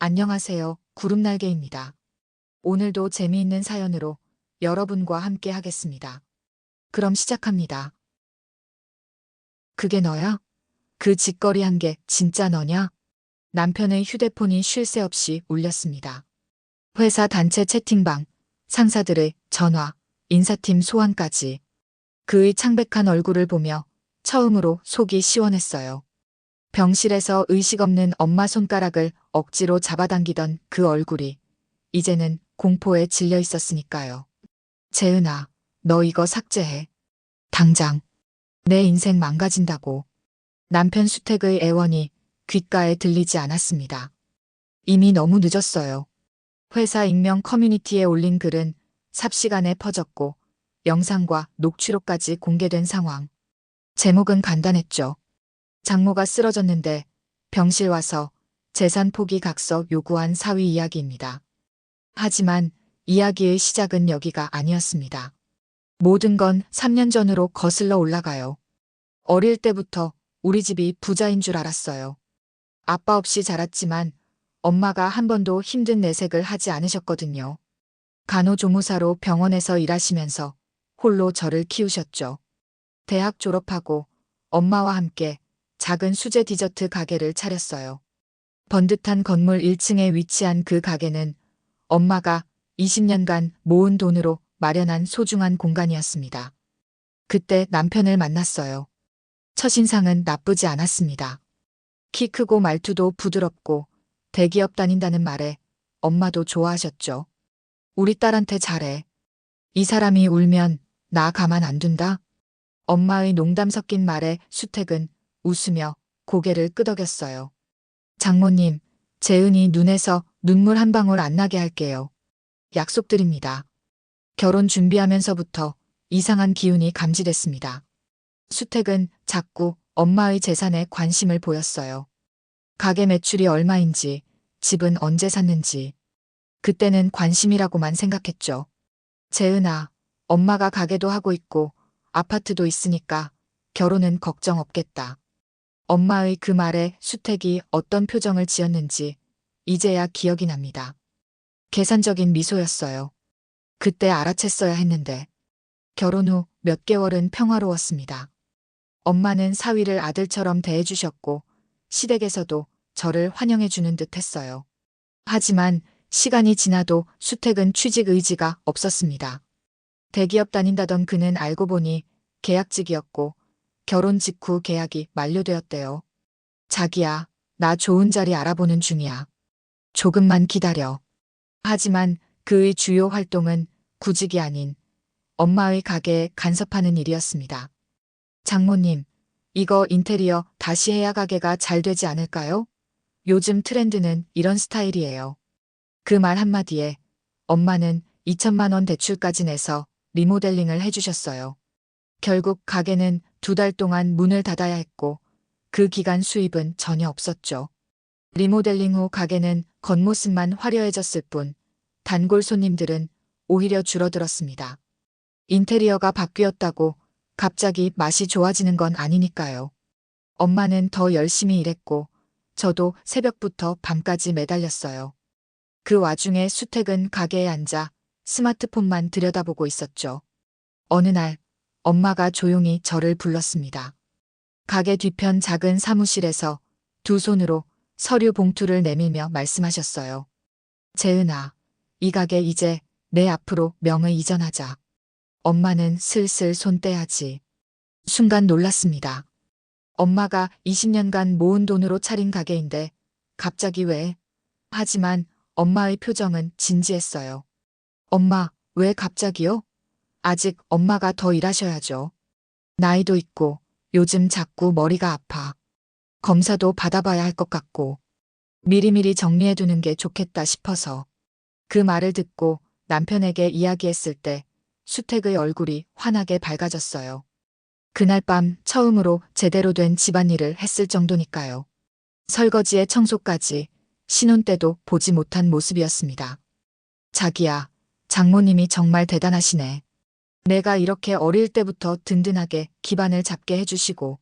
안녕하세요. 구름날개입니다. 오늘도 재미있는 사연으로 여러분과 함께 하겠습니다. 그럼 시작합니다. 그게 너야? 그 짓거리 한 게 진짜 너냐? 남편의 휴대폰이 쉴 새 없이 울렸습니다. 회사 단체 채팅방, 상사들의 전화, 인사팀 소환까지 그의 창백한 얼굴을 보며 처음으로 속이 시원했어요. 병실에서 의식 없는 엄마 손가락을 억지로 잡아당기던 그 얼굴이 이제는 공포에 질려 있었으니까요. 재은아, 너 이거 삭제해. 당장. 내 인생 망가진다고. 남편 수택의 애원이 귓가에 들리지 않았습니다. 이미 너무 늦었어요. 회사 익명 커뮤니티에 올린 글은 삽시간에 퍼졌고 영상과 녹취록까지 공개된 상황. 제목은 간단했죠. 장모가 쓰러졌는데 병실 와서 재산 포기 각서 요구한 사위 이야기입니다. 하지만 이야기의 시작은 여기가 아니었습니다. 모든 건 3년 전으로 거슬러 올라가요. 어릴 때부터 우리 집이 부자인 줄 알았어요. 아빠 없이 자랐지만 엄마가 한 번도 힘든 내색을 하지 않으셨거든요. 간호조무사로 병원에서 일하시면서 홀로 저를 키우셨죠. 대학 졸업하고 엄마와 함께 작은 수제 디저트 가게를 차렸어요. 번듯한 건물 1층에 위치한 그 가게는 엄마가 20년간 모은 돈으로 마련한 소중한 공간이었습니다. 그때 남편을 만났어요. 첫인상은 나쁘지 않았습니다. 키 크고 말투도 부드럽고 대기업 다닌다는 말에 엄마도 좋아하셨죠. 우리 딸한테 잘해. 이 사람이 울면 나 가만 안 둔다. 엄마의 농담 섞인 말에 수택은 웃으며 고개를 끄덕였어요. 장모님, 재은이 눈에서 눈물 한 방울 안 나게 할게요. 약속드립니다. 결혼 준비하면서부터 이상한 기운이 감지됐습니다. 수택은 자꾸 엄마의 재산에 관심을 보였어요. 가게 매출이 얼마인지, 집은 언제 샀는지. 그때는 관심이라고만 생각했죠. 재은아, 엄마가 가게도 하고 있고 아파트도 있으니까 결혼은 걱정 없겠다. 엄마의 그 말에 수택이 어떤 표정을 지었는지 이제야 기억이 납니다. 계산적인 미소였어요. 그때 알아챘어야 했는데 결혼 후 몇 개월은 평화로웠습니다. 엄마는 사위를 아들처럼 대해주셨고 시댁에서도 저를 환영해주는 듯 했어요. 하지만 시간이 지나도 수택은 취직 의지가 없었습니다. 대기업 다닌다던 그는 알고 보니 계약직이었고 결혼 직후 계약이 만료되었대요. 자기야, 나 좋은 자리 알아보는 중이야. 조금만 기다려. 하지만 그의 주요 활동은 구직이 아닌 엄마의 가게에 간섭하는 일이었습니다. 장모님, 이거 인테리어 다시 해야 가게가 잘 되지 않을까요? 요즘 트렌드는 이런 스타일이에요. 그 말 한마디에 엄마는 2천만 원 대출까지 내서 리모델링을 해주셨어요. 결국 가게는 2달 동안 문을 닫아야 했고 그 기간 수입은 전혀 없었죠. 리모델링 후 가게는 겉모습만 화려해졌을 뿐 단골 손님들은 오히려 줄어들었습니다. 인테리어가 바뀌었다고 갑자기 맛이 좋아지는 건 아니니까요. 엄마는 더 열심히 일했고 저도 새벽부터 밤까지 매달렸어요. 그 와중에 수택은 가게에 앉아 스마트폰만 들여다보고 있었죠. 어느 날 엄마가 조용히 저를 불렀습니다. 가게 뒤편 작은 사무실에서 두 손으로 서류 봉투를 내밀며 말씀하셨어요. 재은아, 이 가게 이제 내 앞으로 명의 이전하자. 엄마는 슬슬 손 떼야지. 순간 놀랐습니다. 엄마가 20년간 모은 돈으로 차린 가게인데 갑자기 왜? 하지만 엄마의 표정은 진지했어요. 엄마, 왜 갑자기요? 아직 엄마가 더 일하셔야죠. 나이도 있고 요즘 자꾸 머리가 아파. 검사도 받아봐야 할 것 같고 미리미리 정리해두는 게 좋겠다 싶어서. 그 말을 듣고 남편에게 이야기했을 때 수택의 얼굴이 환하게 밝아졌어요. 그날 밤 처음으로 제대로 된 집안일을 했을 정도니까요. 설거지에 청소까지 신혼 때도 보지 못한 모습이었습니다. 자기야, 장모님이 정말 대단하시네. 내가 이렇게 어릴 때부터 든든하게 기반을 잡게 해주시고.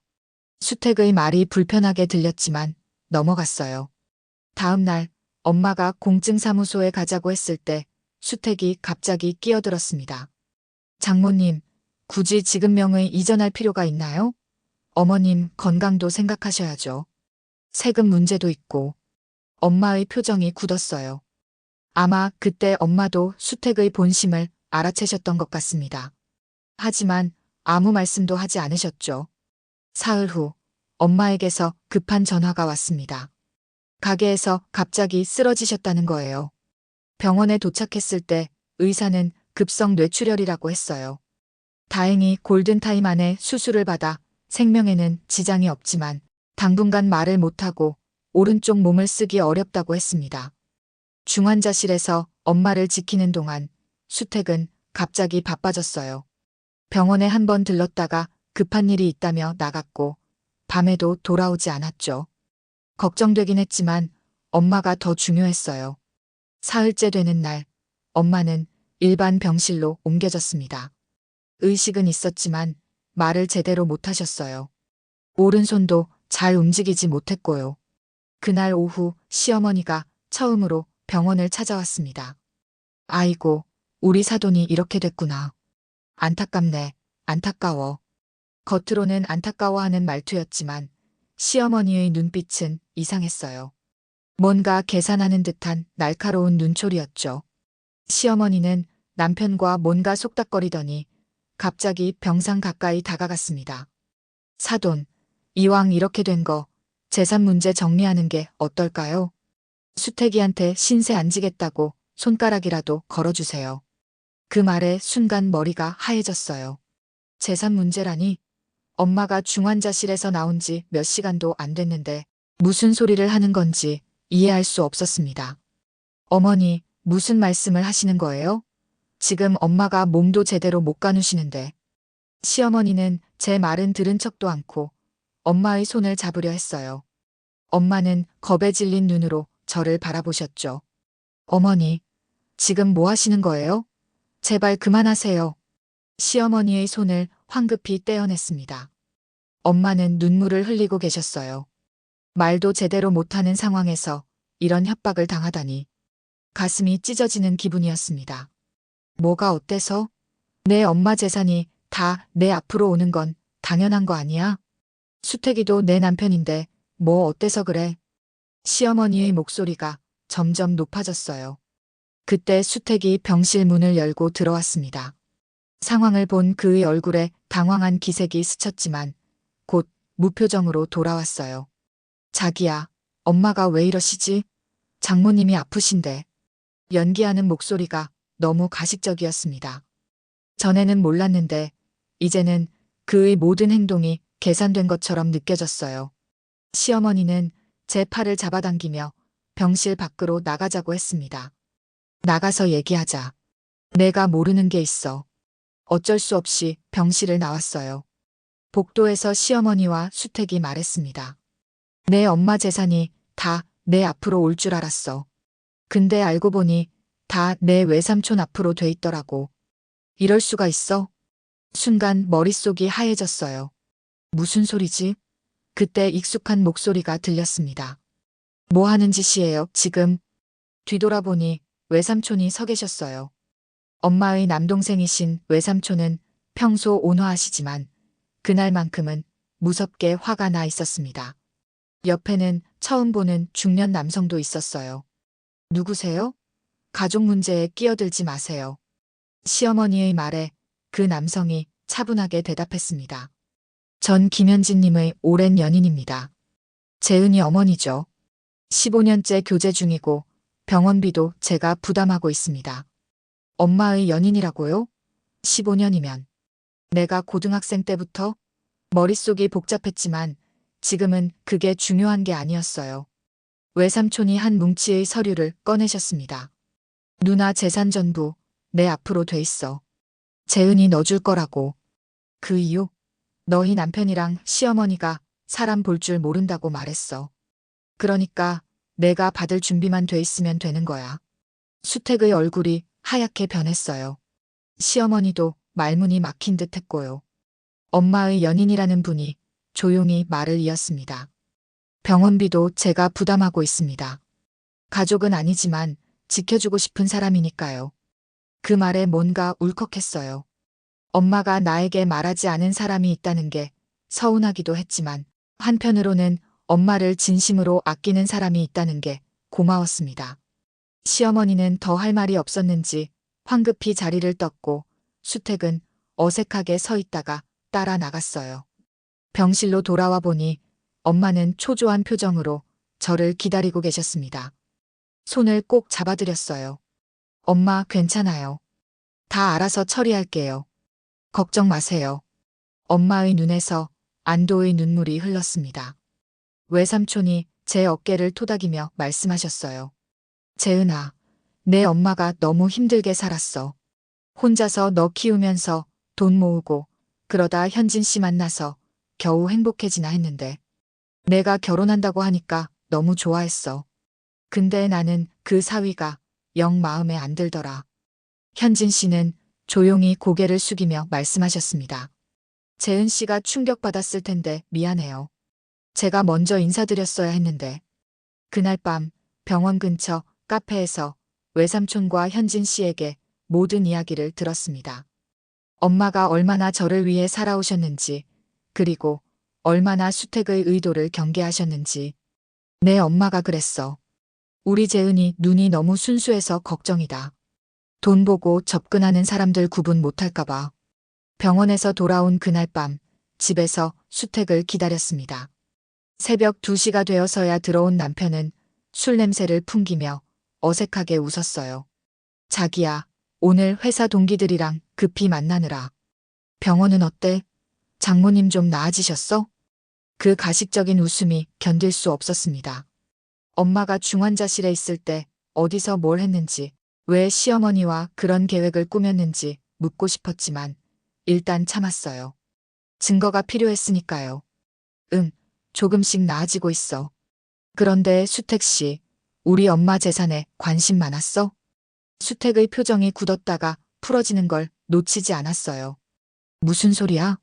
수택의 말이 불편하게 들렸지만 넘어갔어요. 다음 날 엄마가 공증사무소에 가자고 했을 때 수택이 갑자기 끼어들었습니다. 장모님, 굳이 지금 명의 이전할 필요가 있나요? 어머님 건강도 생각하셔야죠. 세금 문제도 있고. 엄마의 표정이 굳었어요. 아마 그때 엄마도 수택의 본심을 알아채셨던 것 같습니다. 하지만 아무 말씀도 하지 않으셨죠. 사흘 후 엄마에게서 급한 전화가 왔습니다. 가게에서 갑자기 쓰러지셨다는 거예요. 병원에 도착했을 때 의사는 급성 뇌출혈이라고 했어요. 다행히 골든타임 안에 수술을 받아 생명에는 지장이 없지만 당분간 말을 못하고 오른쪽 몸을 쓰기 어렵다고 했습니다. 중환자실에서 엄마를 지키는 동안 수택은 갑자기 바빠졌어요. 병원에 한 번 들렀다가 급한 일이 있다며 나갔고 밤에도 돌아오지 않았죠. 걱정되긴 했지만 엄마가 더 중요했어요. 사흘째 되는 날 엄마는 일반 병실로 옮겨졌습니다. 의식은 있었지만 말을 제대로 못하셨어요. 오른손도 잘 움직이지 못했고요. 그날 오후 시어머니가 처음으로 병원을 찾아왔습니다. 아이고, 우리 사돈이 이렇게 됐구나. 안타깝네, 안타까워. 겉으로는 안타까워하는 말투였지만 시어머니의 눈빛은 이상했어요. 뭔가 계산하는 듯한 날카로운 눈초리였죠. 시어머니는 남편과 뭔가 속닥거리더니 갑자기 병상 가까이 다가갔습니다. 사돈, 이왕 이렇게 된 거 재산 문제 정리하는 게 어떨까요? 수태기한테 신세 안 지겠다고 손가락이라도 걸어주세요. 그 말에 순간 머리가 하얘졌어요. 재산 문제라니? 엄마가 중환자실에서 나온 지 몇 시간도 안 됐는데 무슨 소리를 하는 건지 이해할 수 없었습니다. 어머니, 무슨 말씀을 하시는 거예요? 지금 엄마가 몸도 제대로 못 가누시는데. 시어머니는 제 말은 들은 척도 않고 엄마의 손을 잡으려 했어요. 엄마는 겁에 질린 눈으로 저를 바라보셨죠. 어머니, 지금 뭐 하시는 거예요? 제발 그만하세요. 시어머니의 손을 황급히 떼어냈습니다. 엄마는 눈물을 흘리고 계셨어요. 말도 제대로 못하는 상황에서 이런 협박을 당하다니 가슴이 찢어지는 기분이었습니다. 뭐가 어때서? 내 엄마 재산이 다 내 앞으로 오는 건 당연한 거 아니야? 수택이도 내 남편인데 뭐 어때서 그래? 시어머니의 목소리가 점점 높아졌어요. 그때 수택이 병실 문을 열고 들어왔습니다. 상황을 본 그의 얼굴에 당황한 기색이 스쳤지만 곧 무표정으로 돌아왔어요. 자기야, 엄마가 왜 이러시지? 장모님이 아프신데. 연기하는 목소리가 너무 가식적이었습니다. 전에는 몰랐는데 이제는 그의 모든 행동이 계산된 것처럼 느껴졌어요. 시어머니는 제 팔을 잡아당기며 병실 밖으로 나가자고 했습니다. 나가서 얘기하자. 내가 모르는 게 있어. 어쩔 수 없이 병실을 나왔어요. 복도에서 시어머니와 수택이 말했습니다. 내 엄마 재산이 다 내 앞으로 올 줄 알았어. 근데 알고 보니 다 내 외삼촌 앞으로 돼 있더라고. 이럴 수가 있어? 순간 머릿속이 하얘졌어요. 무슨 소리지? 그때 익숙한 목소리가 들렸습니다. 뭐 하는 짓이에요, 지금? 뒤돌아보니 외삼촌이 서 계셨어요. 엄마의 남동생이신 외삼촌은 평소 온화하시지만 그날만큼은 무섭게 화가 나 있었습니다. 옆에는 처음 보는 중년 남성도 있었어요. 누구세요? 가족 문제에 끼어들지 마세요. 시어머니의 말에 그 남성이 차분하게 대답했습니다. 전 김현진님의 오랜 연인입니다. 재은이 어머니죠. 15년째 교제 중이고 병원비도 제가 부담하고 있습니다. 엄마의 연인이라고요? 15년이면. 내가 고등학생 때부터? 머릿속이 복잡했지만 지금은 그게 중요한 게 아니었어요. 외삼촌이 한 뭉치의 서류를 꺼내셨습니다. 누나 재산 전부 내 앞으로 돼 있어. 재은이 넣어줄 거라고. 그 이유? 너희 남편이랑 시어머니가 사람 볼 줄 모른다고 말했어. 그러니까 내가 받을 준비만 돼 있으면 되는 거야. 수택의 얼굴이 하얗게 변했어요. 시어머니도 말문이 막힌 듯 했고요. 엄마의 연인이라는 분이 조용히 말을 이었습니다. 병원비도 제가 부담하고 있습니다. 가족은 아니지만 지켜주고 싶은 사람이니까요. 그 말에 뭔가 울컥했어요. 엄마가 나에게 말하지 않은 사람이 있다는 게 서운하기도 했지만 한편으로는 엄마를 진심으로 아끼는 사람이 있다는 게 고마웠습니다. 시어머니는 더 할 말이 없었는지 황급히 자리를 떴고 수택은 어색하게 서 있다가 따라 나갔어요. 병실로 돌아와 보니 엄마는 초조한 표정으로 저를 기다리고 계셨습니다. 손을 꼭 잡아드렸어요. 엄마 괜찮아요. 다 알아서 처리할게요. 걱정 마세요. 엄마의 눈에서 안도의 눈물이 흘렀습니다. 외삼촌이 제 어깨를 토닥이며 말씀하셨어요. 재은아, 내 엄마가 너무 힘들게 살았어. 혼자서 너 키우면서 돈 모으고 그러다 현진 씨 만나서 겨우 행복해지나 했는데 내가 결혼한다고 하니까 너무 좋아했어. 근데 나는 그 사위가 영 마음에 안 들더라. 현진 씨는 조용히 고개를 숙이며 말씀하셨습니다. 재은 씨가 충격받았을 텐데 미안해요. 제가 먼저 인사드렸어야 했는데. 그날 밤 병원 근처 카페에서 외삼촌과 현진 씨에게 모든 이야기를 들었습니다. 엄마가 얼마나 저를 위해 살아오셨는지, 그리고 얼마나 수택의 의도를 경계하셨는지. 내 엄마가 그랬어. 우리 재은이 눈이 너무 순수해서 걱정이다. 돈 보고 접근하는 사람들 구분 못할까봐. 병원에서 돌아온 그날 밤 집에서 수택을 기다렸습니다. 새벽 2시가 되어서야 들어온 남편은 술 냄새를 풍기며 어색하게 웃었어요. 자기야, 오늘 회사 동기들이랑 급히 만나느라. 병원은 어때? 장모님 좀 나아지셨어? 그 가식적인 웃음이 견딜 수 없었습니다. 엄마가 중환자실에 있을 때 어디서 뭘 했는지, 왜 시어머니와 그런 계획을 꾸몄는지 묻고 싶었지만 일단 참았어요. 증거가 필요했으니까요. 조금씩 나아지고 있어. 그런데 수택 씨, 우리 엄마 재산에 관심 많았어? 수택의 표정이 굳었다가 풀어지는 걸 놓치지 않았어요. 무슨 소리야?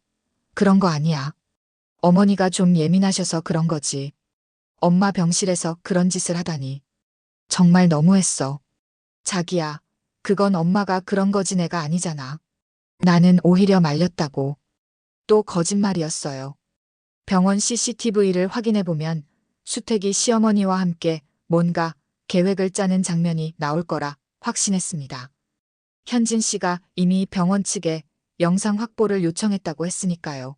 그런 거 아니야. 어머니가 좀 예민하셔서 그런 거지. 엄마 병실에서 그런 짓을 하다니. 정말 너무했어. 자기야, 그건 엄마가 그런 거지 내가 아니잖아. 나는 오히려 말렸다고. 또 거짓말이었어요. 병원 CCTV를 확인해보면 수택이 시어머니와 함께 뭔가 계획을 짜는 장면이 나올 거라 확신했습니다. 현진 씨가 이미 병원 측에 영상 확보를 요청했다고 했으니까요.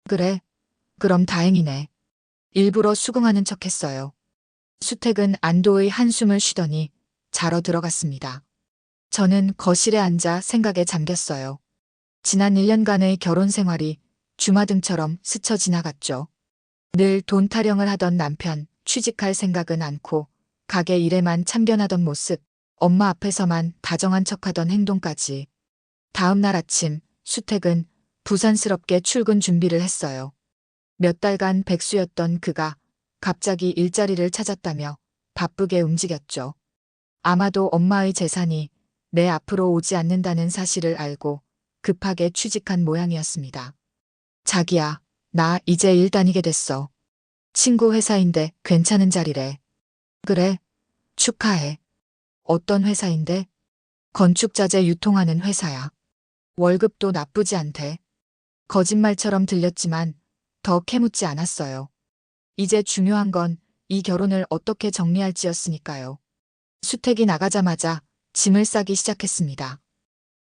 그래, 그럼 다행이네. 일부러 수긍하는 척했어요. 수택은 안도의 한숨을 쉬더니 자러 들어갔습니다. 저는 거실에 앉아 생각에 잠겼어요. 지난 1년간의 결혼 생활이 주마등처럼 스쳐 지나갔죠. 늘 돈 타령을 하던 남편, 취직할 생각은 않고 가게 일에만 참견하던 모습, 엄마 앞에서만 다정한 척하던 행동까지. 다음 날 아침 수택은 부산스럽게 출근 준비를 했어요. 몇 달간 백수였던 그가 갑자기 일자리를 찾았다며 바쁘게 움직였죠. 아마도 엄마의 재산이 내 앞으로 오지 않는다는 사실을 알고 급하게 취직한 모양이었습니다. 자기야, 나 이제 일 다니게 됐어. 친구 회사인데 괜찮은 자리래. 그래, 축하해. 어떤 회사인데? 건축자재 유통하는 회사야. 월급도 나쁘지 않대. 거짓말처럼 들렸지만 더 캐묻지 않았어요. 이제 중요한 건 이 결혼을 어떻게 정리할지였으니까요. 수택이 나가자마자 짐을 싸기 시작했습니다.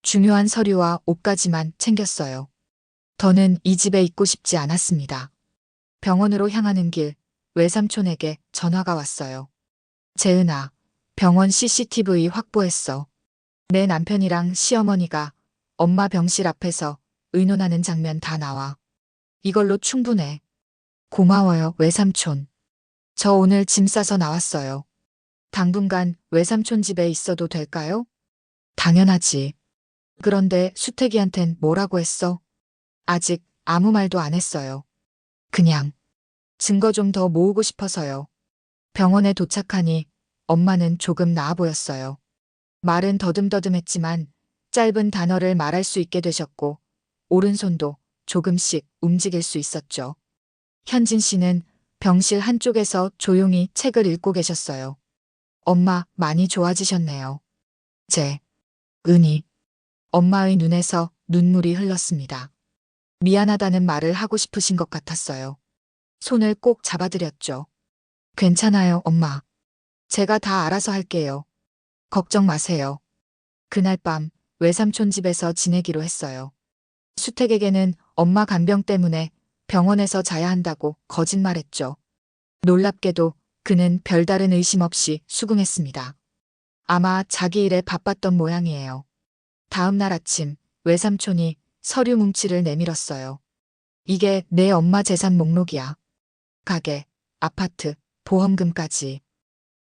중요한 서류와 옷까지만 챙겼어요. 더는 이 집에 있고 싶지 않았습니다. 병원으로 향하는 길, 외삼촌에게 전화가 왔어요. 재은아, 병원 CCTV 확보했어. 내 남편이랑 시어머니가 엄마 병실 앞에서 의논하는 장면 다 나와. 이걸로 충분해. 고마워요, 외삼촌. 저 오늘 짐 싸서 나왔어요. 당분간 외삼촌 집에 있어도 될까요? 당연하지. 그런데 수택이한텐 뭐라고 했어? 아직 아무 말도 안 했어요. 그냥 증거 좀 더 모으고 싶어서요. 병원에 도착하니 엄마는 조금 나아 보였어요. 말은 더듬더듬했지만 짧은 단어를 말할 수 있게 되셨고 오른손도 조금씩 움직일 수 있었죠. 현진 씨는 병실 한쪽에서 조용히 책을 읽고 계셨어요. 엄마 많이 좋아지셨네요. 은희. 엄마의 눈에서 눈물이 흘렀습니다. 미안하다는 말을 하고 싶으신 것 같았어요. 손을 꼭 잡아드렸죠. 괜찮아요, 엄마. 제가 다 알아서 할게요. 걱정 마세요. 그날 밤 외삼촌 집에서 지내기로 했어요. 수택에게는 엄마 간병 때문에 병원에서 자야 한다고 거짓말했죠. 놀랍게도 그는 별다른 의심 없이 수긍했습니다. 아마 자기 일에 바빴던 모양이에요. 다음 날 아침 외삼촌이 서류 뭉치를 내밀었어요. 이게 내 엄마 재산 목록이야. 가게, 아파트, 보험금까지.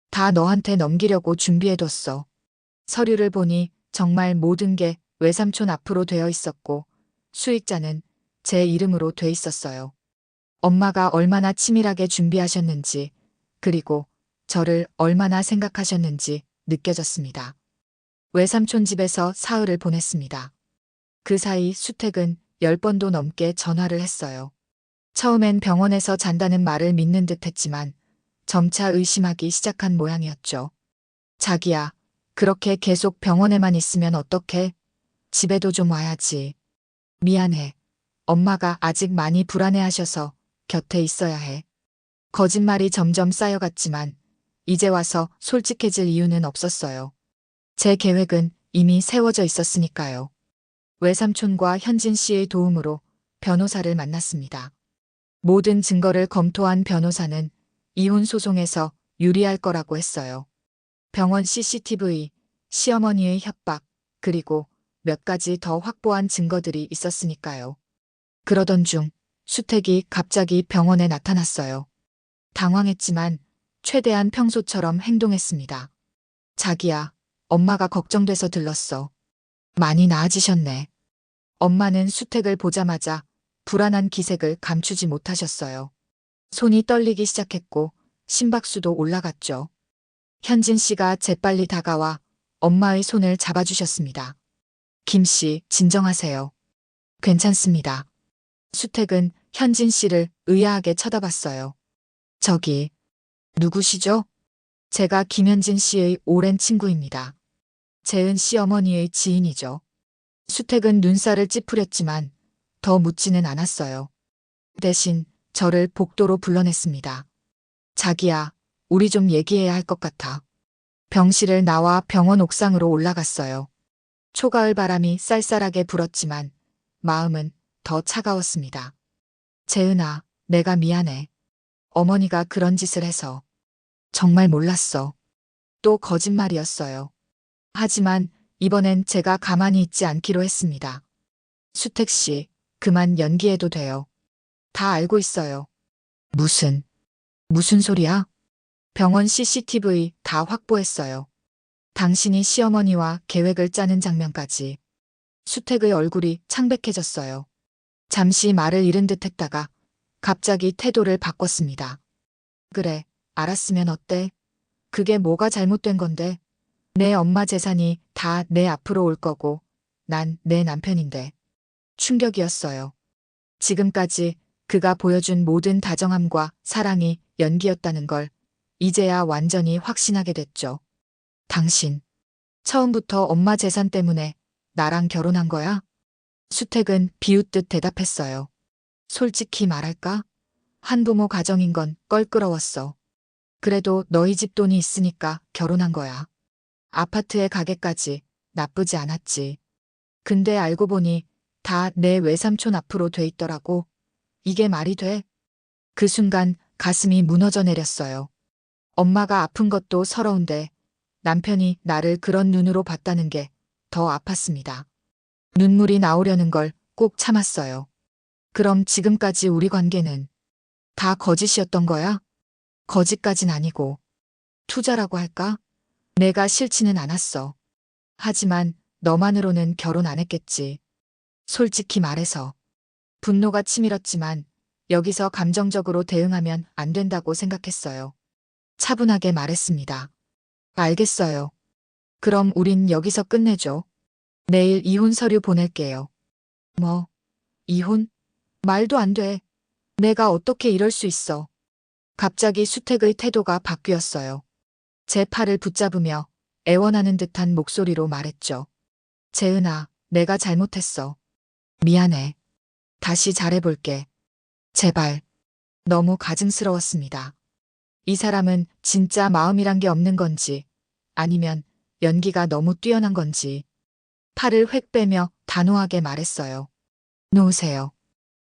다 너한테 넘기려고 준비해뒀어. 서류를 보니 정말 모든 게 외삼촌 앞으로 되어 있었고 수익자는 제 이름으로 돼 있었어요. 엄마가 얼마나 치밀하게 준비하셨는지 그리고 저를 얼마나 생각하셨는지 느껴졌습니다. 외삼촌 집에서 사흘을 보냈습니다. 그 사이 수택은 10번도 넘게 전화를 했어요. 처음엔 병원에서 잔다는 말을 믿는 듯 했지만 점차 의심하기 시작한 모양이었죠. 자기야, 그렇게 계속 병원에만 있으면 어떡해? 집에도 좀 와야지. 미안해. 엄마가 아직 많이 불안해하셔서 곁에 있어야 해. 거짓말이 점점 쌓여갔지만 이제 와서 솔직해질 이유는 없었어요. 제 계획은 이미 세워져 있었으니까요. 외삼촌과 현진 씨의 도움으로 변호사를 만났습니다. 모든 증거를 검토한 변호사는 이혼 소송에서 유리할 거라고 했어요. 병원 CCTV, 시어머니의 협박, 그리고 몇 가지 더 확보한 증거들이 있었으니까요. 그러던 중 수택이 갑자기 병원에 나타났어요. 당황했지만 최대한 평소처럼 행동했습니다. 자기야, 엄마가 걱정돼서 들렀어. 많이 나아지셨네. 엄마는 수택을 보자마자 불안한 기색을 감추지 못하셨어요. 손이 떨리기 시작했고 심박수도 올라갔죠. 현진 씨가 재빨리 다가와 엄마의 손을 잡아주셨습니다. 김 씨, 진정하세요. 괜찮습니다. 수택은 현진 씨를 의아하게 쳐다봤어요. 저기, 누구시죠? 제가 김현진 씨의 오랜 친구입니다. 재은 씨 어머니의 지인이죠. 수택은 눈살을 찌푸렸지만 더 묻지는 않았어요. 대신 저를 복도로 불러냈습니다. 자기야, 우리 좀 얘기해야 할 것 같아. 병실을 나와 병원 옥상으로 올라갔어요. 초가을 바람이 쌀쌀하게 불었지만 마음은 더 차가웠습니다. 재은아, 내가 미안해. 어머니가 그런 짓을 해서. 정말 몰랐어. 또 거짓말이었어요. 하지만 이번엔 제가 가만히 있지 않기로 했습니다. 수택 씨, 그만 연기해도 돼요. 다 알고 있어요. 무슨 소리야? 병원 CCTV 다 확보했어요. 당신이 시어머니와 계획을 짜는 장면까지. 수택의 얼굴이 창백해졌어요. 잠시 말을 잃은 듯 했다가 갑자기 태도를 바꿨습니다. 그래, 알았으면 어때? 그게 뭐가 잘못된 건데? 내 엄마 재산이 다 내 앞으로 올 거고, 난 내 남편인데. 충격이었어요. 지금까지 그가 보여준 모든 다정함과 사랑이 연기였다는 걸 이제야 완전히 확신하게 됐죠. 당신, 처음부터 엄마 재산 때문에 나랑 결혼한 거야? 수택은 비웃듯 대답했어요. 솔직히 말할까? 한부모 가정인 건 껄끄러웠어. 그래도 너희 집 돈이 있으니까 결혼한 거야. 아파트에 가게까지 나쁘지 않았지. 근데 알고 보니 다 내 외삼촌 앞으로 돼 있더라고. 이게 말이 돼? 그 순간 가슴이 무너져 내렸어요. 엄마가 아픈 것도 서러운데 남편이 나를 그런 눈으로 봤다는 게 더 아팠습니다. 눈물이 나오려는 걸 꼭 참았어요. 그럼 지금까지 우리 관계는 다 거짓이었던 거야? 거짓까진 아니고 투자라고 할까? 내가 싫지는 않았어. 하지만 너만으로는 결혼 안 했겠지. 솔직히 말해서 분노가 치밀었지만 여기서 감정적으로 대응하면 안 된다고 생각했어요. 차분하게 말했습니다. 알겠어요. 그럼 우린 여기서 끝내죠. 내일 이혼 서류 보낼게요. 뭐, 이혼? 말도 안 돼. 내가 어떻게 이럴 수 있어. 갑자기 수택의 태도가 바뀌었어요. 제 팔을 붙잡으며 애원하는 듯한 목소리로 말했죠. 재은아, 내가 잘못했어. 미안해. 다시 잘해볼게. 제발. 너무 가증스러웠습니다. 이 사람은 진짜 마음이란 게 없는 건지, 아니면 연기가 너무 뛰어난 건지. 팔을 획 빼며 단호하게 말했어요. 놓으세요.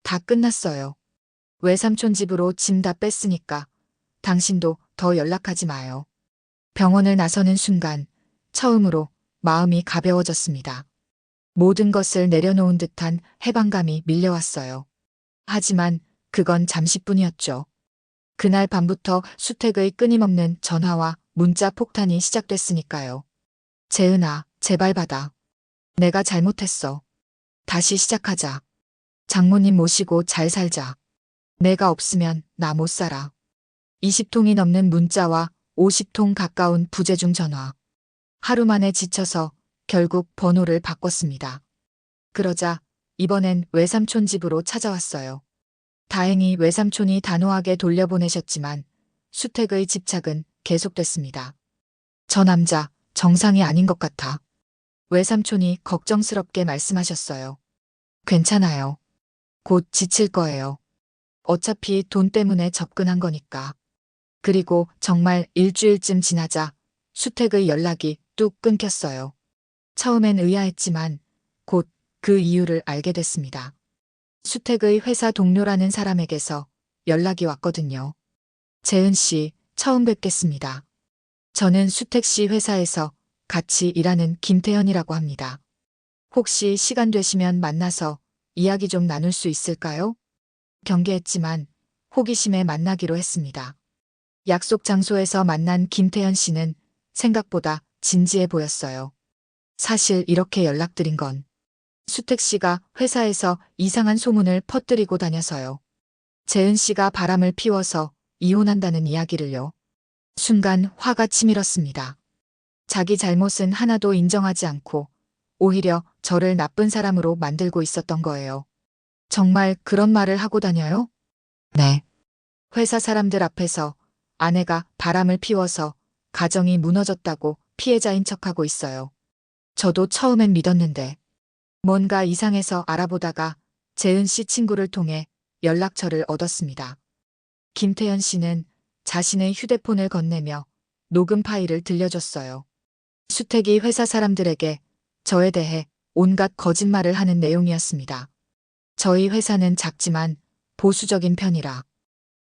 다 끝났어요. 외삼촌 집으로 짐 다 뺐으니까 당신도 더 연락하지 마요. 병원을 나서는 순간 처음으로 마음이 가벼워졌습니다. 모든 것을 내려놓은 듯한 해방감이 밀려왔어요. 하지만 그건 잠시뿐이었죠. 그날 밤부터 수택의 끊임없는 전화와 문자 폭탄이 시작됐으니까요. 재은아, 제발 받아. 내가 잘못했어. 다시 시작하자. 장모님 모시고 잘 살자. 내가 없으면 나 못 살아. 20통이 넘는 문자와 50통 가까운 부재중 전화. 하루 만에 지쳐서 결국 번호를 바꿨습니다. 그러자 이번엔 외삼촌 집으로 찾아왔어요. 다행히 외삼촌이 단호하게 돌려보내셨지만 수택의 집착은 계속됐습니다. 저 남자 정상이 아닌 것 같아. 외삼촌이 걱정스럽게 말씀하셨어요. 괜찮아요. 곧 지칠 거예요. 어차피 돈 때문에 접근한 거니까. 그리고 정말 일주일쯤 지나자 수택의 연락이 뚝 끊겼어요. 처음엔 의아했지만 곧 그 이유를 알게 됐습니다. 수택의 회사 동료라는 사람에게서 연락이 왔거든요. 재은 씨, 처음 뵙겠습니다. 저는 수택 씨 회사에서 같이 일하는 김태현이라고 합니다. 혹시 시간 되시면 만나서 이야기 좀 나눌 수 있을까요? 경계했지만 호기심에 만나기로 했습니다. 약속 장소에서 만난 김태현 씨는 생각보다 진지해 보였어요. 사실 이렇게 연락드린 건 수택 씨가 회사에서 이상한 소문을 퍼뜨리고 다녀서요. 재은 씨가 바람을 피워서 이혼한다는 이야기를요. 순간 화가 치밀었습니다. 자기 잘못은 하나도 인정하지 않고 오히려 저를 나쁜 사람으로 만들고 있었던 거예요. 정말 그런 말을 하고 다녀요? 네. 회사 사람들 앞에서 아내가 바람을 피워서 가정이 무너졌다고 피해자인 척하고 있어요. 저도 처음엔 믿었는데 뭔가 이상해서 알아보다가 재은 씨 친구를 통해 연락처를 얻었습니다. 김태현 씨는 자신의 휴대폰을 건네며 녹음 파일을 들려줬어요. 수택이 회사 사람들에게 저에 대해 온갖 거짓말을 하는 내용이었습니다. 저희 회사는 작지만 보수적인 편이라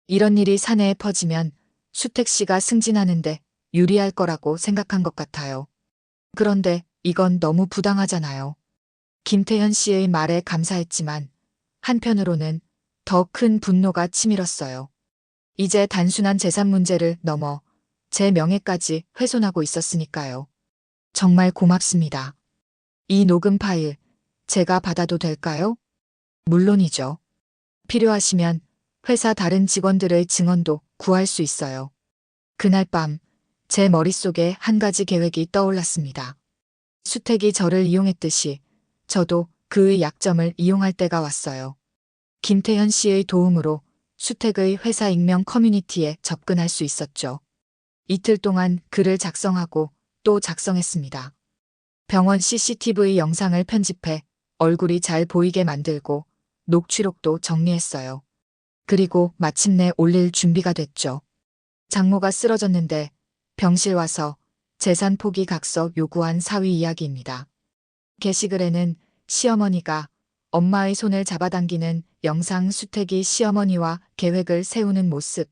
이런 일이 사내에 퍼지면 수택 씨가 승진하는데 유리할 거라고 생각한 것 같아요. 그런데 이건 너무 부당하잖아요. 김태현 씨의 말에 감사했지만 한편으로는 더 큰 분노가 치밀었어요. 이제 단순한 재산 문제를 넘어 제 명예까지 훼손하고 있었으니까요. 정말 고맙습니다. 이 녹음 파일 제가 받아도 될까요? 물론이죠. 필요하시면 회사 다른 직원들의 증언도 구할 수 있어요. 그날 밤 제 머릿속에 한 가지 계획이 떠올랐습니다. 수택이 저를 이용했듯이 저도 그의 약점을 이용할 때가 왔어요. 김태현 씨의 도움으로 수택의 회사 익명 커뮤니티에 접근할 수 있었죠. 이틀 동안 글을 작성하고 또 작성했습니다. 병원 CCTV 영상을 편집해 얼굴이 잘 보이게 만들고 녹취록도 정리했어요. 그리고 마침내 올릴 준비가 됐죠. 장모가 쓰러졌는데 병실 와서 재산 포기 각서 요구한 사위 이야기입니다. 게시글에는 시어머니가 엄마의 손을 잡아당기는 영상, 수택이 시어머니와 계획을 세우는 모습,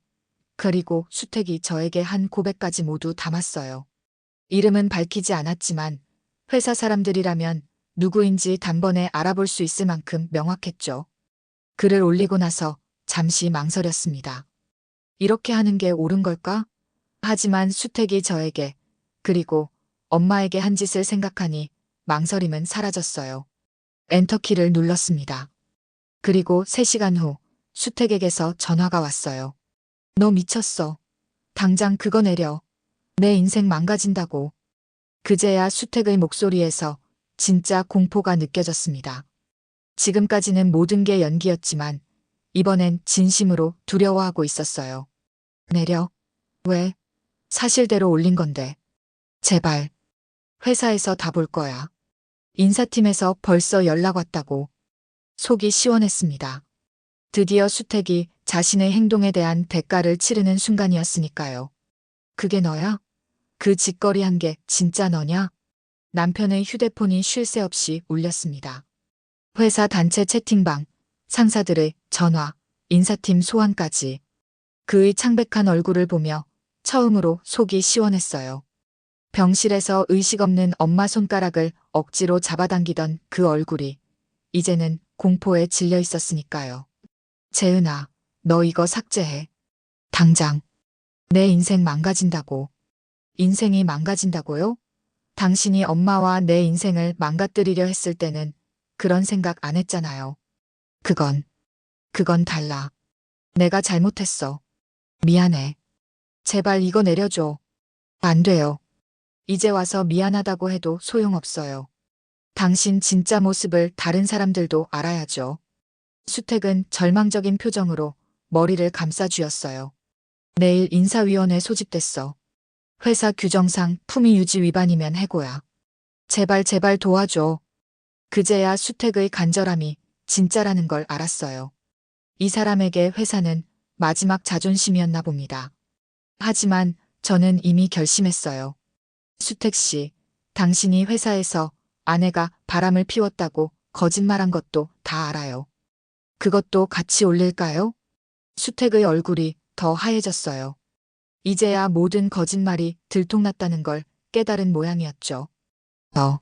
그리고 수택이 저에게 한 고백까지 모두 담았어요. 이름은 밝히지 않았지만 회사 사람들이라면 누구인지 단번에 알아볼 수 있을 만큼 명확했죠. 글을 올리고 나서 잠시 망설였습니다. 이렇게 하는 게 옳은 걸까? 하지만 수택이 저에게 그리고 엄마에게 한 짓을 생각하니 망설임은 사라졌어요. 엔터키를 눌렀습니다. 그리고 3시간 후 수택에게서 전화가 왔어요. 너 미쳤어. 당장 그거 내려. 내 인생 망가진다고. 그제야 수택의 목소리에서 진짜 공포가 느껴졌습니다. 지금까지는 모든 게 연기였지만 이번엔 진심으로 두려워하고 있었어요. 내려. 왜? 사실대로 올린 건데. 제발. 회사에서 다 볼 거야. 인사팀에서 벌써 연락 왔다고. 속이 시원했습니다. 드디어 수택이 자신의 행동에 대한 대가를 치르는 순간이었으니까요. 그게 너야? 그 짓거리 한 게 진짜 너냐? 남편의 휴대폰이 쉴 새 없이 울렸습니다. 회사 단체 채팅방, 상사들의 전화, 인사팀 소환까지. 그의 창백한 얼굴을 보며 처음으로 속이 시원했어요. 병실에서 의식 없는 엄마 손가락을 억지로 잡아당기던 그 얼굴이 이제는 공포에 질려 있었으니까요. 재은아, 너 이거 삭제해. 당장. 내 인생 망가진다고. 인생이 망가진다고요? 당신이 엄마와 내 인생을 망가뜨리려 했을 때는 그런 생각 안 했잖아요. 그건 달라. 내가 잘못했어. 미안해. 제발 이거 내려줘. 안 돼요. 이제 와서 미안하다고 해도 소용없어요. 당신 진짜 모습을 다른 사람들도 알아야죠. 수택은 절망적인 표정으로 머리를 감싸 쥐었어요. 내일 인사위원회 소집됐어. 회사 규정상 품위 유지 위반이면 해고야. 제발 도와줘. 그제야 수택의 간절함이 진짜라는 걸 알았어요. 이 사람에게 회사는 마지막 자존심이었나 봅니다. 하지만 저는 이미 결심했어요. 수택 씨, 당신이 회사에서 아내가 바람을 피웠다고 거짓말한 것도 다 알아요. 그것도 같이 올릴까요? 수택의 얼굴이 더 하얘졌어요. 이제야 모든 거짓말이 들통났다는 걸 깨달은 모양이었죠. 너,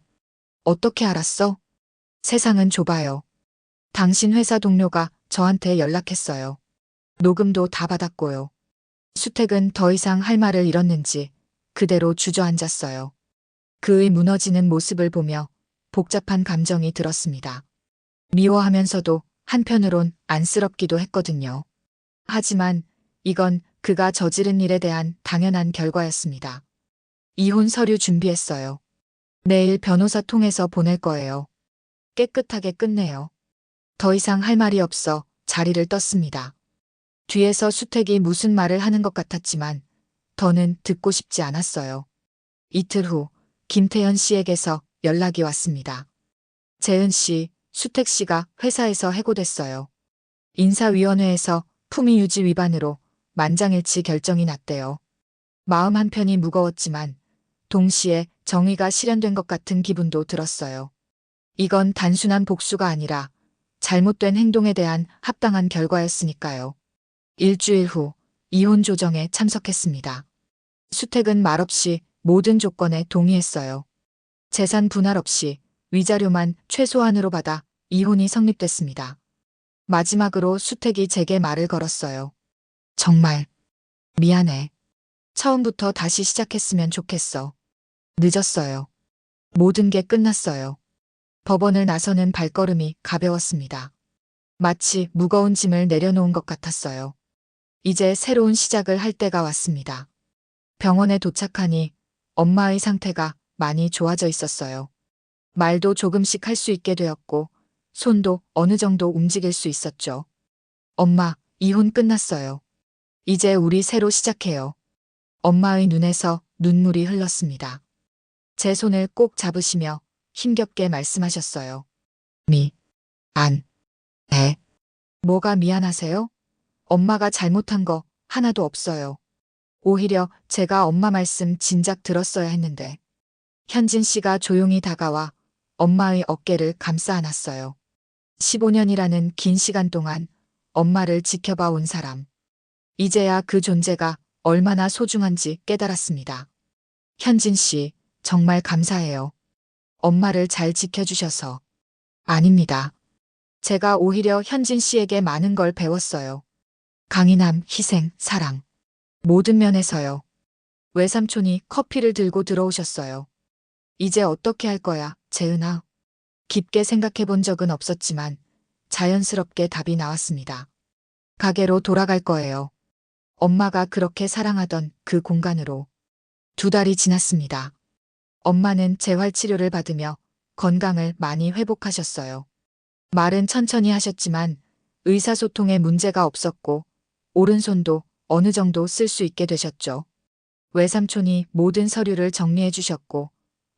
어떻게 알았어? 세상은 좁아요. 당신 회사 동료가 저한테 연락했어요. 녹음도 다 받았고요. 수택은 더 이상 할 말을 잃었는지 그대로 주저앉았어요. 그의 무너지는 모습을 보며 복잡한 감정이 들었습니다. 미워하면서도 한편으론 안쓰럽기도 했거든요. 하지만 이건 그가 저지른 일에 대한 당연한 결과였습니다. 이혼 서류 준비했어요. 내일 변호사 통해서 보낼 거예요. 깨끗하게 끝내요. 더 이상 할 말이 없어 자리를 떴습니다. 뒤에서 수택이 무슨 말을 하는 것 같았지만 더는 듣고 싶지 않았어요. 이틀 후 김태현 씨에게서 연락이 왔습니다. 재은 씨, 수택 씨가 회사에서 해고됐어요. 인사위원회에서 품위 유지 위반으로 만장일치 결정이 났대요. 마음 한편이 무거웠지만 동시에 정의가 실현된 것 같은 기분도 들었어요. 이건 단순한 복수가 아니라 잘못된 행동에 대한 합당한 결과였으니까요. 일주일 후 이혼 조정에 참석했습니다. 수택은 말없이 모든 조건에 동의했어요. 재산 분할 없이 위자료만 최소한으로 받아 이혼이 성립됐습니다. 마지막으로 수택이 제게 말을 걸었어요. 정말 미안해. 처음부터 다시 시작했으면 좋겠어. 늦었어요. 모든 게 끝났어요. 법원을 나서는 발걸음이 가벼웠습니다. 마치 무거운 짐을 내려놓은 것 같았어요. 이제 새로운 시작을 할 때가 왔습니다. 병원에 도착하니 엄마의 상태가 많이 좋아져 있었어요. 말도 조금씩 할 수 있게 되었고 손도 어느 정도 움직일 수 있었죠. 엄마, 이혼 끝났어요. 이제 우리 새로 시작해요. 엄마의 눈에서 눈물이 흘렀습니다. 제 손을 꼭 잡으시며 힘겹게 말씀하셨어요. 네. 뭐가 미안하세요? 엄마가 잘못한 거 하나도 없어요. 오히려 제가 엄마 말씀 진작 들었어야 했는데. 현진 씨가 조용히 다가와 엄마의 어깨를 감싸 안았어요. 15년이라는 긴 시간 동안 엄마를 지켜봐 온 사람. 이제야 그 존재가 얼마나 소중한지 깨달았습니다. 현진 씨, 정말 감사해요. 엄마를 잘 지켜주셔서. 아닙니다. 제가 오히려 현진 씨에게 많은 걸 배웠어요. 강인함, 희생, 사랑. 모든 면에서요. 외삼촌이 커피를 들고 들어오셨어요. 이제 어떻게 할 거야, 재은아? 깊게 생각해 본 적은 없었지만 자연스럽게 답이 나왔습니다. 가게로 돌아갈 거예요. 엄마가 그렇게 사랑하던 그 공간으로. 2달이 지났습니다. 엄마는 재활치료를 받으며 건강을 많이 회복하셨어요. 말은 천천히 하셨지만 의사소통에 문제가 없었고 오른손도 어느 정도 쓸 수 있게 되셨죠. 외삼촌이 모든 서류를 정리해 주셨고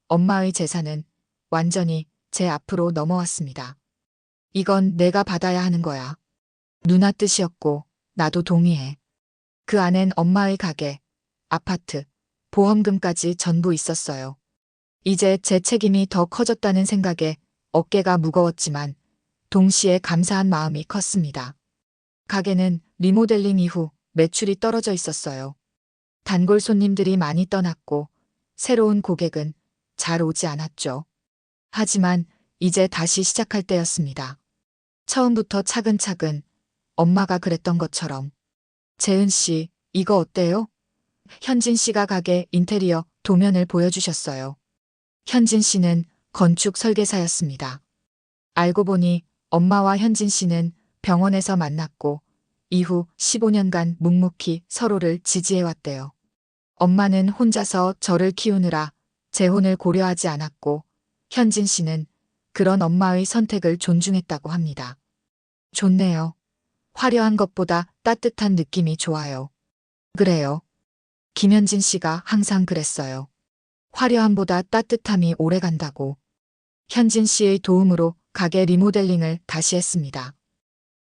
엄마의 재산은 완전히 제 앞으로 넘어왔습니다. 이건 내가 받아야 하는 거야. 누나 뜻이었고 나도 동의해. 그 안엔 엄마의 가게, 아파트, 보험금까지 전부 있었어요. 이제 제 책임이 더 커졌다는 생각에 어깨가 무거웠지만 동시에 감사한 마음이 컸습니다. 가게는 리모델링 이후 매출이 떨어져 있었어요. 단골 손님들이 많이 떠났고 새로운 고객은 잘 오지 않았죠. 하지만 이제 다시 시작할 때였습니다. 처음부터 차근차근 엄마가 그랬던 것처럼. 재은 씨, 이거 어때요? 현진 씨가 가게 인테리어 도면을 보여주셨어요. 현진 씨는 건축 설계사였습니다. 알고 보니 엄마와 현진 씨는 병원에서 만났고 이후 15년간 묵묵히 서로를 지지해왔대요. 엄마는 혼자서 저를 키우느라 재혼을 고려하지 않았고 현진 씨는 그런 엄마의 선택을 존중했다고 합니다. 좋네요. 화려한 것보다 따뜻한 느낌이 좋아요. 그래요. 김현진 씨가 항상 그랬어요. 화려함보다 따뜻함이 오래 간다고. 현진 씨의 도움으로 가게 리모델링을 다시 했습니다.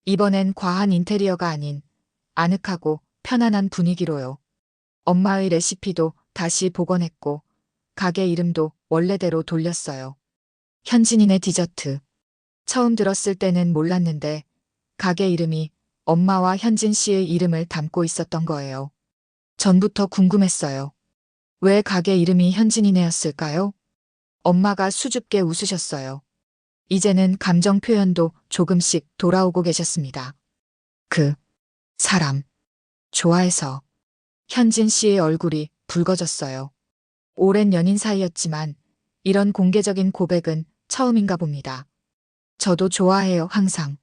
이번엔 과한 인테리어가 아닌 아늑하고 편안한 분위기로요. 엄마의 레시피도 다시 복원했고 가게 이름도 원래대로 돌렸어요. 현진이네 디저트. 처음 들었을 때는 몰랐는데 가게 이름이 엄마와 현진 씨의 이름을 담고 있었던 거예요. 전부터 궁금했어요. 왜 가게 이름이 현진이네였을까요? 엄마가 수줍게 웃으셨어요. 이제는 감정 표현도 조금씩 돌아오고 계셨습니다. 그 사람 좋아해서. 현진 씨의 얼굴이 붉어졌어요. 오랜 연인 사이였지만 이런 공개적인 고백은 처음인가 봅니다. 저도 좋아해요, 항상.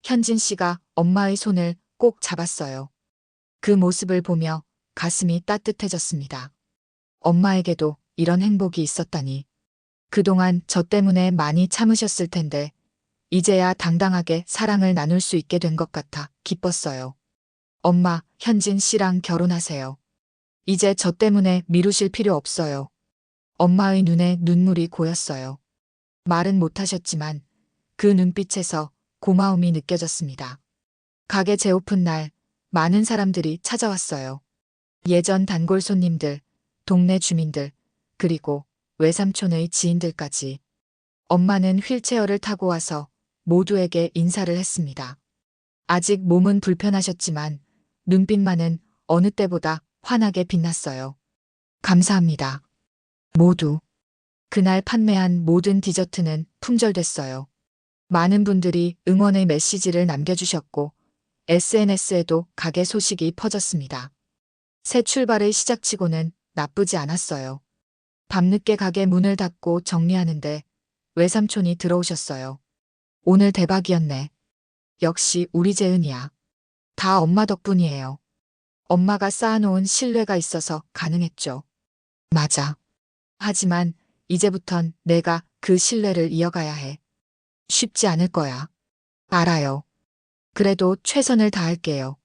현진 씨가 엄마의 손을 꼭 잡았어요. 그 모습을 보며 가슴이 따뜻해졌습니다. 엄마에게도 이런 행복이 있었다니. 그동안 저 때문에 많이 참으셨을 텐데 이제야 당당하게 사랑을 나눌 수 있게 된 것 같아 기뻤어요. 엄마, 현진 씨랑 결혼하세요. 이제 저 때문에 미루실 필요 없어요. 엄마의 눈에 눈물이 고였어요. 말은 못하셨지만 그 눈빛에서 고마움이 느껴졌습니다. 가게 재오픈 날 많은 사람들이 찾아왔어요. 예전 단골 손님들, 동네 주민들, 그리고 외삼촌의 지인들까지. 엄마는 휠체어를 타고 와서 모두에게 인사를 했습니다. 아직 몸은 불편하셨지만 눈빛만은 어느 때보다 환하게 빛났어요. 감사합니다. 모두. 그날 판매한 모든 디저트는 품절됐어요. 많은 분들이 응원의 메시지를 남겨주셨고 SNS에도 가게 소식이 퍼졌습니다. 새 출발의 시작치고는 나쁘지 않았어요. 밤늦게 가게 문을 닫고 정리하는데 외삼촌이 들어오셨어요. 오늘 대박이었네. 역시 우리 재은이야. 다 엄마 덕분이에요. 엄마가 쌓아놓은 신뢰가 있어서 가능했죠. 맞아. 하지만 이제부턴 내가 그 신뢰를 이어가야 해. 쉽지 않을 거야. 알아요. 그래도 최선을 다할게요.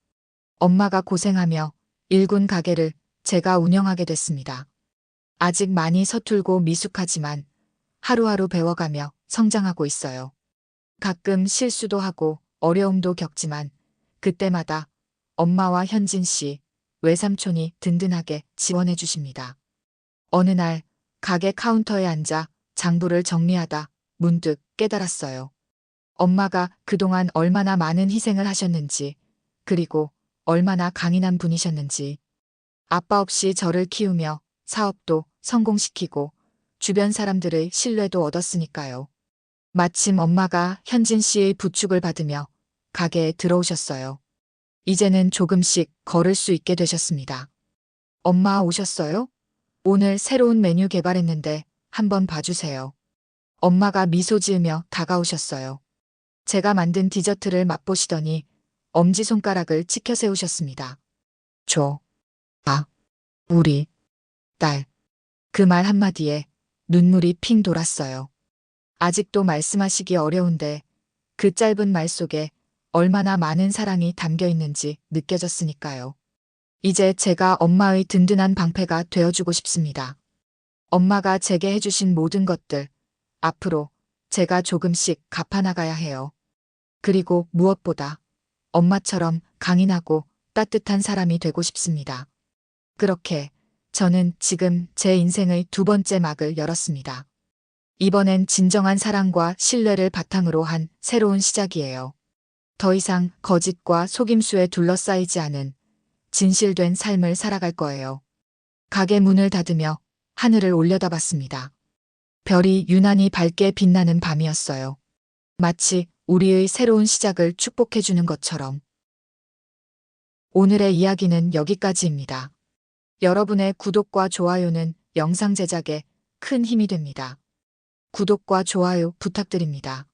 엄마가 고생하며 일군 가게를 제가 운영하게 됐습니다. 아직 많이 서툴고 미숙하지만 하루하루 배워가며 성장하고 있어요. 가끔 실수도 하고 어려움도 겪지만 그때마다 엄마와 현진 씨, 외삼촌이 든든하게 지원해 주십니다. 어느 날 가게 카운터에 앉아 장부를 정리하다 문득 깨달았어요. 엄마가 그동안 얼마나 많은 희생을 하셨는지, 그리고 얼마나 강인한 분이셨는지. 아빠 없이 저를 키우며 사업도 성공시키고 주변 사람들의 신뢰도 얻었으니까요. 마침 엄마가 현진 씨의 부축을 받으며 가게에 들어오셨어요. 이제는 조금씩 걸을 수 있게 되셨습니다. 엄마 오셨어요? 오늘 새로운 메뉴 개발했는데 한번 봐주세요. 엄마가 미소 지으며 다가오셨어요. 제가 만든 디저트를 맛보시더니 엄지손가락을 치켜 세우셨습니다. 우리 딸. 그 말 한마디에 눈물이 핑 돌았어요. 아직도 말씀하시기 어려운데 그 짧은 말 속에 얼마나 많은 사랑이 담겨 있는지 느껴졌으니까요. 이제 제가 엄마의 든든한 방패가 되어주고 싶습니다. 엄마가 제게 해주신 모든 것들, 앞으로 제가 조금씩 갚아나가야 해요. 그리고 무엇보다 엄마처럼 강인하고 따뜻한 사람이 되고 싶습니다. 그렇게 저는 지금 제 인생의 두 번째 막을 열었습니다. 이번엔 진정한 사랑과 신뢰를 바탕으로 한 새로운 시작이에요. 더 이상 거짓과 속임수에 둘러싸이지 않은 진실된 삶을 살아갈 거예요. 가게 문을 닫으며 하늘을 올려다봤습니다. 별이 유난히 밝게 빛나는 밤이었어요. 마치 우리의 새로운 시작을 축복해주는 것처럼. 오늘의 이야기는 여기까지입니다. 여러분의 구독과 좋아요는 영상 제작에 큰 힘이 됩니다. 구독과 좋아요 부탁드립니다.